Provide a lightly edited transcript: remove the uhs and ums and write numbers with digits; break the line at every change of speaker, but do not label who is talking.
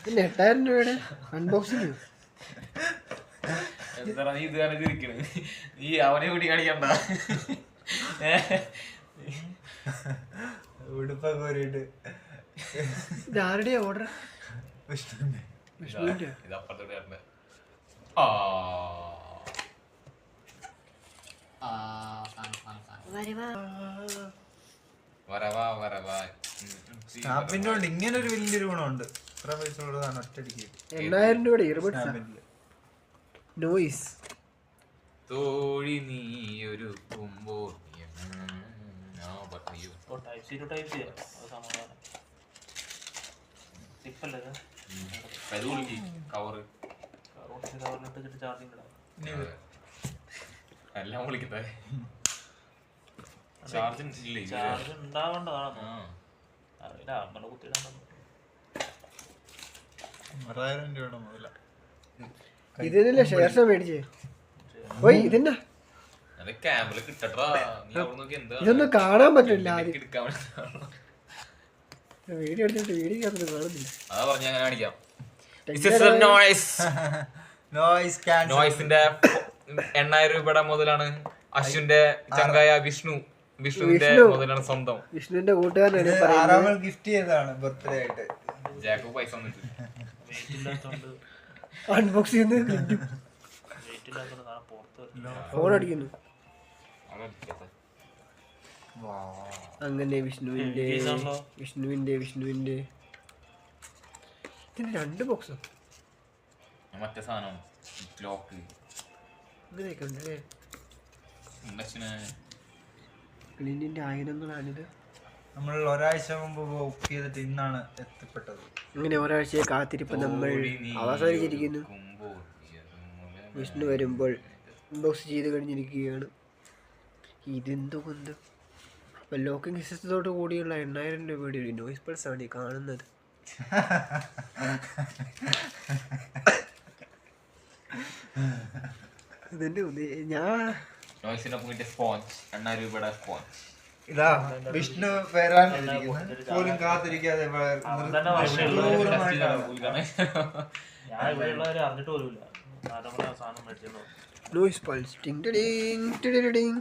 പിന്നെ 8000 രൂപയുടെ അൺബോക്സിങ്.
എന്താ നീ ഇത് കാണിച്ചിരിക്കണ്? നീ അവനെ കൂടി കാണിക്കണ്ട.
ഉടുപ്പൊക്കെ ഊരിയിട്ട്.
ഇതാരുടെയാ ഓർഡർ?
ഇത് അപ്പുറത്തോട്ട് വരണ്ട.
സ്നാപ്പിന്റെ കൊണ്ട് ഇങ്ങനെ ഒരു വലിയൊരു ഗുണമുണ്ട്. ഇത്ര പൈസ ഉള്ളതാണ് ഒറ്റയടിക്ക്.
8000 രൂപയുടെ ഇയർബഡ്സ് നോയിസ്.
തോഴി നീ ഒരു കുമ്പോൾ എല്ലാം വിളിക്കുന്നത്
ചാർജ് ഉണ്ടാവേണ്ടതാണോ അറിയില്ല. അമ്മയുടെ കുത്തിയിടാൻ
1000 രൂപയുടെ മുതല.
ഇതിനല്ലേ ഷെയർസ് മേടിച്ചേ? ഓയ് ഇതെന്നാ
ക്യാമറ കിട്ടട്ടാ. നീ അവിടെ നോക്കി എന്താ
ഇതൊന്നും കാണാൻ പറ്റില്ല. ആദ്യം
എടുക്കാൻ
വീഡിയോ എടുത്തിട്ട് വീഡിയോ കാണുന്നില്ല.
അതാ പറഞ്ഞ അങ്ങനെ കാണിക്കാം. നോയ്സിന്റെ 8000 രൂപയുടെ മുതലാണ്. അശ്വിന്റെ ചങ്കായ വിഷ്ണുവിന്റെ മുതലാണ് സ്വന്തം.
വിഷ്ണുവിന്റെ കൂട്ടുകാരനാണ്
ഗിഫ്റ്റ് ചെയ്തതാണ് ബർത്ത്ഡേ ആയിട്ട്.
ജാക്കോ പൈസ വന്നിട്ട്
അൺബോക്സ് ചെയ്യുന്നത് ഫോൺ അടിക്കുന്നു. അങ്ങനെ വിഷ്ണുവിന്റെ ഇതിന് 2 ബോക്സോ
മറ്റേ സാധനം ലോക്ക്
അങ്ങനെയൊക്കെ ഉണ്ടല്ലേ. ക്ലീനിന്റെ ആയിരങ്ങളാണിത്.
നമ്മൾ ഒരാഴ്ച മുമ്പ് ബുക്ക് ചെയ്തിട്ട് ഇന്നാണ് എത്തിപ്പെട്ടത്.
അങ്ങനെ ഒരാഴ്ചയെ കാത്തിരിപ്പ് നമ്മൾ അവസാനിച്ചിരിക്കുന്നു. വിഷ്ണു വരുമ്പോൾ അൺബോക്സ് ചെയ്ത് കഴിഞ്ഞിരിക്കുകയാണ്. ഇതെന്തോ ബന്ധം? അപ്പം ലോക്കിംഗ് സിസ്റ്റത്തോട് കൂടിയുള്ള 8000 രൂപയുടെ ഒരു നോയ്സ് പൾസ് ആണ് ഈ കാണുന്നത്. ഇതിന്റെ
ഇതാ വിഷ്ണു വരാൻ പോലും കാത്തിരിക്കാതെ
നോയ്സ് പൾസ് ടിങ് ടിടിങ് ടിടിടിങ്.